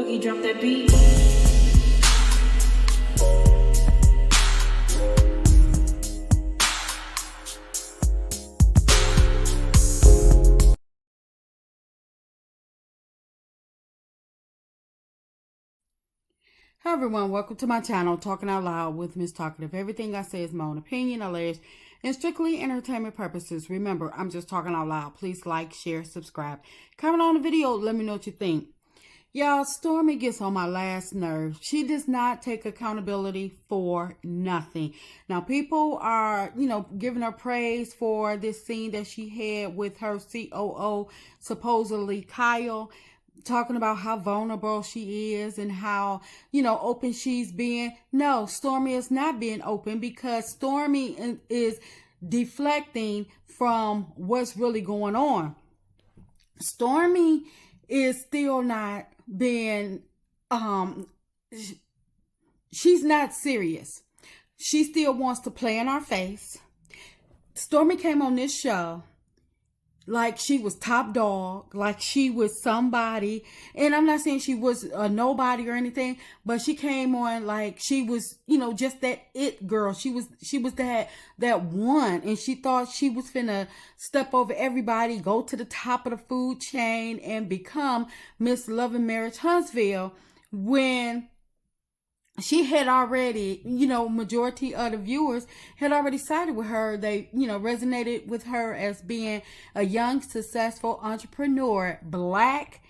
Boogie, drop that beat. Hi everyone, welcome to my channel, Talking Out Loud with Miss Talkative. Everything I say is my own opinion, alleged, and strictly entertainment purposes. Remember, I'm just talking out loud. Please like, share, subscribe. Comment on the video, let me know what you think. Y'all, Stormy gets on my last nerve. She does not take accountability for nothing. Now, people are, giving her praise for this scene that she had with her COO, supposedly Kyle, talking about how vulnerable she is and how, open she's being. No, Stormy is not being open because Stormy is deflecting from what's really going on. Stormy is still not being, she's not serious. She still wants to play in our face. Stormy came on this show like she was top dog, like she was somebody. And I'm not saying she was a nobody or anything, but she came on like she was, just that it girl. She was that one, and she thought she was finna step over everybody, go to the top of the food chain and become Miss Love and Marriage Huntsville, when she had already, majority of the viewers had already sided with her. They, resonated with her as being a young, successful entrepreneur, Black,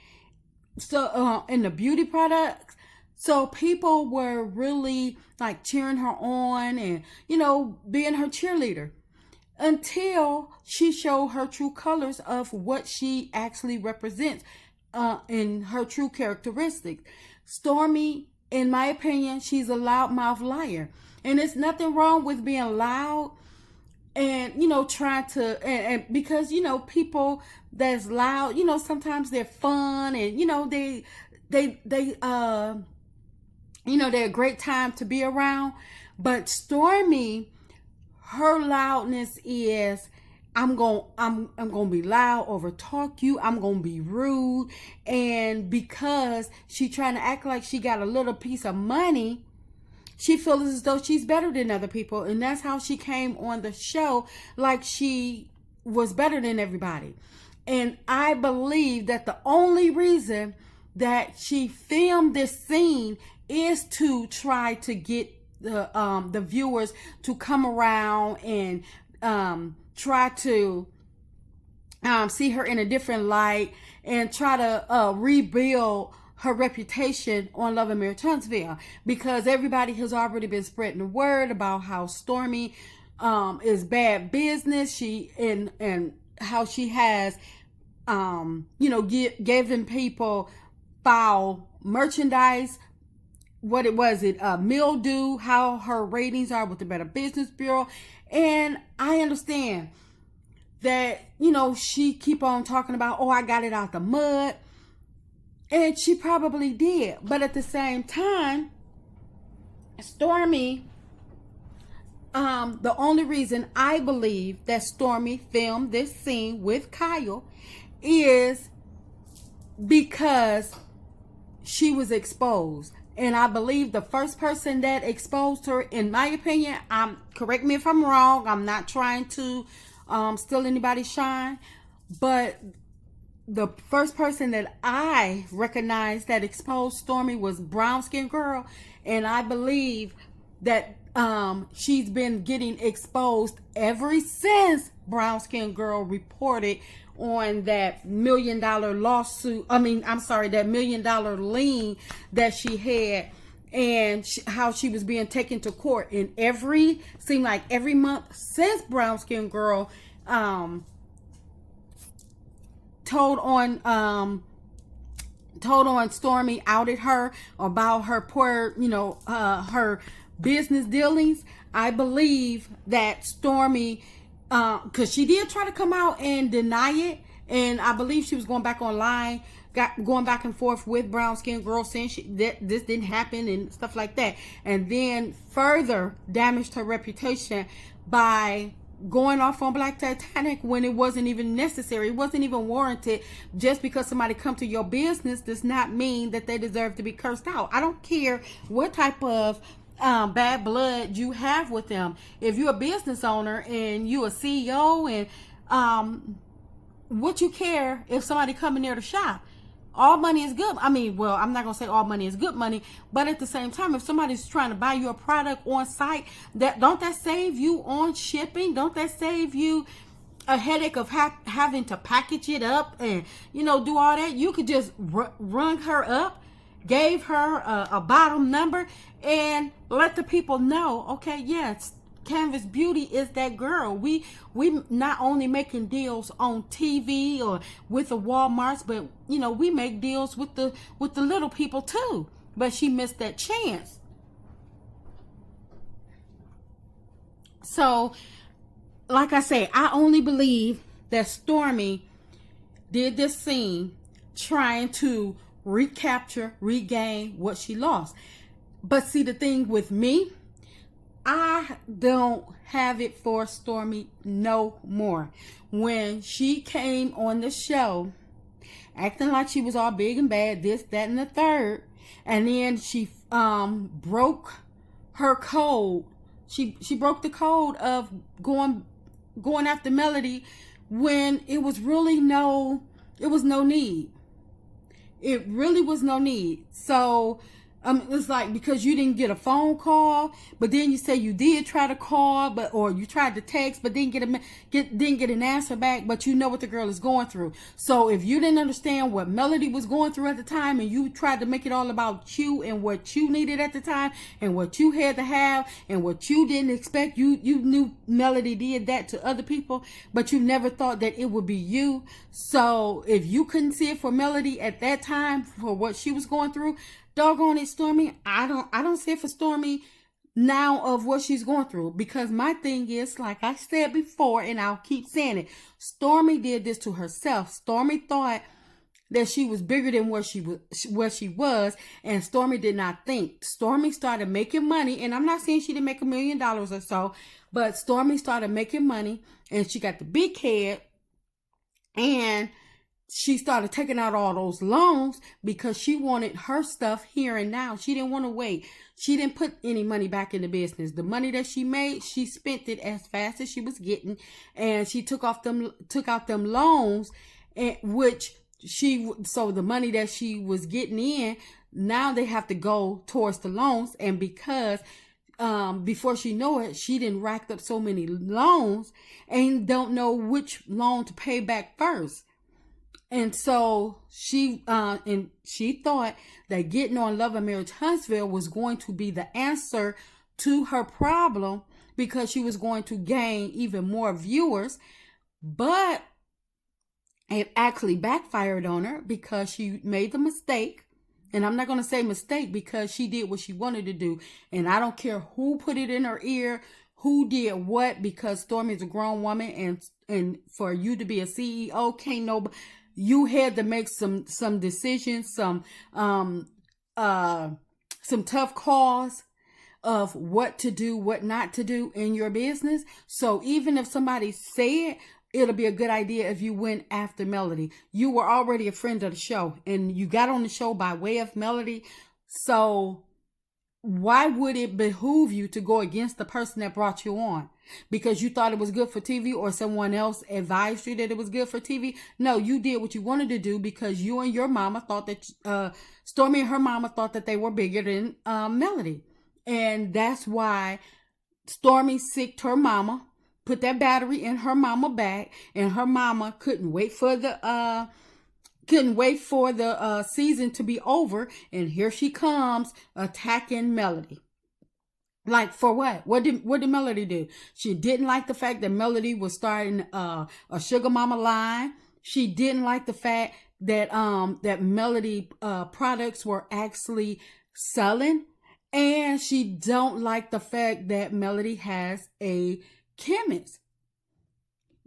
so in the beauty products. So people were really like cheering her on and, being her cheerleader, until she showed her true colors of what she actually represents in her true characteristics. Stormy, in my opinion, she's a loudmouth liar. And there's nothing wrong with being loud and, trying to, and because, people that's loud, sometimes they're fun and, they're a great time to be around. But Stormy, her loudness is, I'm gonna be loud, over talk you. I'm gonna be rude, and because she trying to act like she got a little piece of money, she feels as though she's better than other people, and that's how she came on the show, like she was better than everybody. And I believe that the only reason that she filmed this scene is to try to get the viewers to come around and try to see her in a different light and try to rebuild her reputation on Love and Marriage Huntsville, because everybody has already been spreading the word about how Stormy is bad business. She and how she has given people foul merchandise. What it was, mildew, how her ratings are with the Better Business Bureau. And I understand that, she keep on talking about, oh, I got it out the mud. And she probably did. But at the same time, Stormy, the only reason I believe that Stormy filmed this scene with Kyle is because she was exposed. And I believe the first person that exposed her, in my opinion, correct me if I'm wrong, I'm not trying to steal anybody's shine, but the first person that I recognized that exposed Stormy was Brown Skin Girl. And I believe that she's been getting exposed ever since Brown Skin Girl reported on that $1 million lawsuit. That $1 million lien that she had, and how she was being taken to court. And seemed like every month since Brown Skin Girl told on Stormy, outed her about her poor, her business dealings. I believe that Stormy, because she did try to come out and deny it, and I believe she was going back online, going back and forth with Brown Skin Girl, saying that this didn't happen and stuff like that, and then further damaged her reputation by going off on Black Titanic when it wasn't even necessary. It wasn't even warranted. Just because somebody come to your business does not mean that they deserve to be cursed out. I don't care what type of bad blood you have with them. If you're a business owner and you're a CEO, and what you care if somebody come in there to shop? All money is good. I mean, well, I'm not going to say all money is good money, but at the same time, if somebody's trying to buy your product on site, don't that save you on shipping? Don't that save you a headache of having to package it up and, do all that? You could just rung her up, gave her a bottom number, and let the people know, okay, yes, Canvas Beauty is that girl. We not only making deals on TV or with the Walmarts, but we make deals with the little people too. But she missed that chance. So, like I say, I only believe that Stormy did this scene trying to regain what she lost. But see, the thing with me, I don't have it for Stormy no more. When she came on the show, acting like she was all big and bad, this, that, and the third, and then she broke her code. She broke the code of going after Melody when it was no need. It really was no need. So it's like, because you didn't get a phone call, but then you say you did try to call, or you tried to text, but didn't get an answer back, but you know what the girl is going through. So if you didn't understand what Melody was going through at the time, and you tried to make it all about you and what you needed at the time and what you had to have and what you didn't expect, you knew Melody did that to other people, but you never thought that it would be you. So if you couldn't see it for Melody at that time for what she was going through, doggone it, Stormy, I don't see it for Stormy now of what she's going through. Because my thing is, like I said before, and I'll keep saying it, Stormy did this to herself. Stormy thought that she was bigger than what she was, and Stormy did not think. Stormy started making money, and I'm not saying she didn't make $1 million or so, but Stormy started making money, and she got the big head, and she started taking out all those loans because she wanted her stuff here and now. She didn't want to wait. She didn't put any money back in the business. The money that she made, she spent it as fast as she was getting, and she took out them loans, and so the money that she was getting in, now they have to go towards the loans. And because before she know it, she didn't racked up so many loans and don't know which loan to pay back first. And so she thought that getting on Love and Marriage Huntsville was going to be the answer to her problem, because she was going to gain even more viewers. But it actually backfired on her, because she made the mistake. And I'm not going to say mistake, because she did what she wanted to do. And I don't care who put it in her ear, who did what, because Stormy is a grown woman, and for you to be a CEO, can't nobody. You had to make some decisions, some tough calls of what to do, what not to do in your business. So even if somebody said, it'll be a good idea if you went after Melody. You were already a friend of the show, and you got on the show by way of Melody. So why would it behoove you to go against the person that brought you on? Because you thought it was good for TV, or someone else advised you that it was good for TV? No, you did what you wanted to do because you and your mama thought that, Stormy and her mama thought that they were bigger than Melody. And that's why Stormy sicked her mama, put that battery in her mama back, and her mama couldn't wait for the season to be over, and here she comes attacking Melody. Like, for what? What did Melody do? She didn't like the fact that Melody was starting a sugar mama line. She didn't like the fact that that Melody products were actually selling, and she don't like the fact that Melody has a chemist.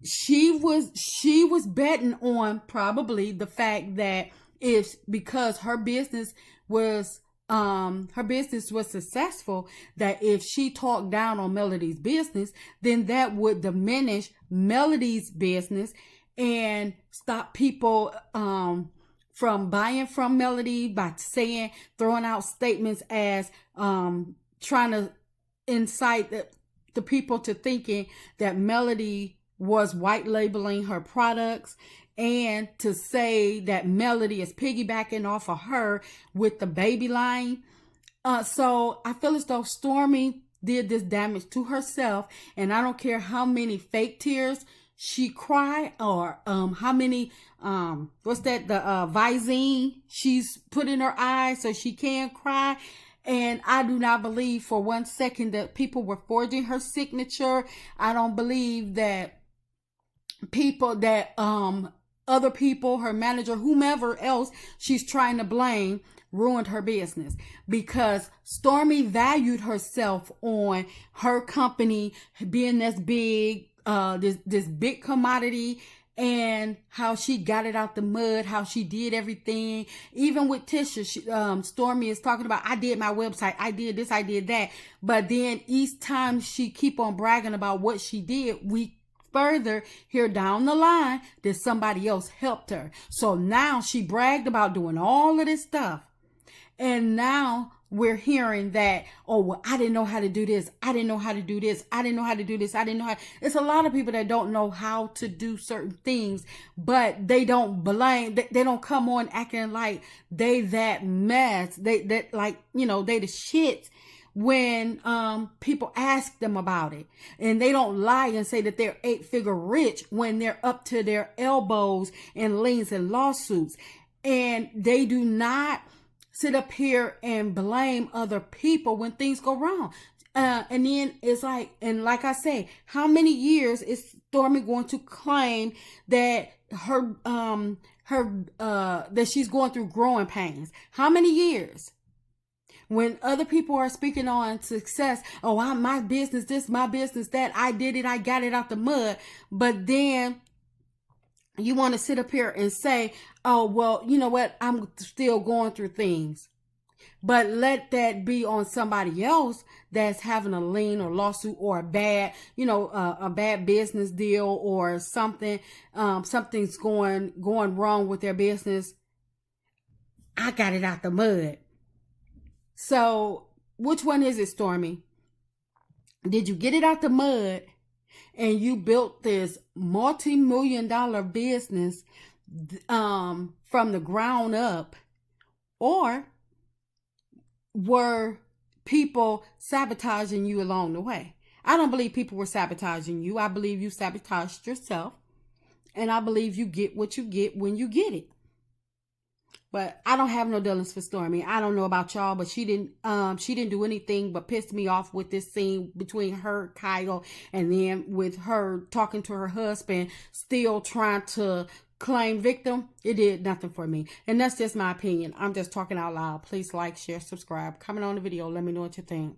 She was betting on probably the fact that it's because her business was her business was successful, that if she talked down on Melody's business, then that would diminish Melody's business and stop people from buying from Melody by throwing out statements as trying to incite the people to thinking that Melody was white labeling her products, and to say that Melody is piggybacking off of her with the baby line. So I feel as though Stormy did this damage to herself, and I don't care how many fake tears she cried, or how many the Visine she's put in her eyes so she can cry. And I do not believe for 1 second that people were forging her signature. I don't believe that other people, her manager, whomever else she's trying to blame, ruined her business, because Stormy valued herself on her company being this big, this big commodity, and how she got it out the mud, how she did everything. Even with Tisha, Stormy is talking about, I did my website, I did this, I did that. But then each time she keep on bragging about what she did, we further hear down the line that somebody else helped her. So now she bragged about doing all of this stuff, and now we're hearing that, oh, well, I didn't know how to do this, I didn't know how to do this, I didn't know how to do this, I didn't know how. It's a lot of people that don't know how to do certain things, but they don't blame, they don't come on acting like they that mess, they like, they the shit when people ask them about it. And they don't lie and say that they're 8-figure rich when they're up to their elbows in liens and lawsuits. And they do not sit up here and blame other people when things go wrong. And then it's like, and like I say, how many years is Stormy going to claim that that she's going through growing pains? How many years? When other people are speaking on success, oh, my business this, my business that, I did it, I got it out the mud. But then you want to sit up here and say, oh, well, you know what? I'm still going through things. But let that be on somebody else that's having a lien or lawsuit or a bad business deal or something. Something's going wrong with their business. I got it out the mud. So which one is it, Stormy? Did you get it out the mud and you built this multi-million-dollar business from the ground up, or were people sabotaging you along the way? I don't believe people were sabotaging you. I believe you sabotaged yourself, and I believe you get what you get when you get it. But I don't have no dealings for Stormy. I don't know about y'all, but she didn't do anything but piss me off with this scene between her, Kyle, and then with her talking to her husband, still trying to claim victim. It did nothing for me. And that's just my opinion. I'm just talking out loud. Please like, share, subscribe, comment on the video. Let me know what you think.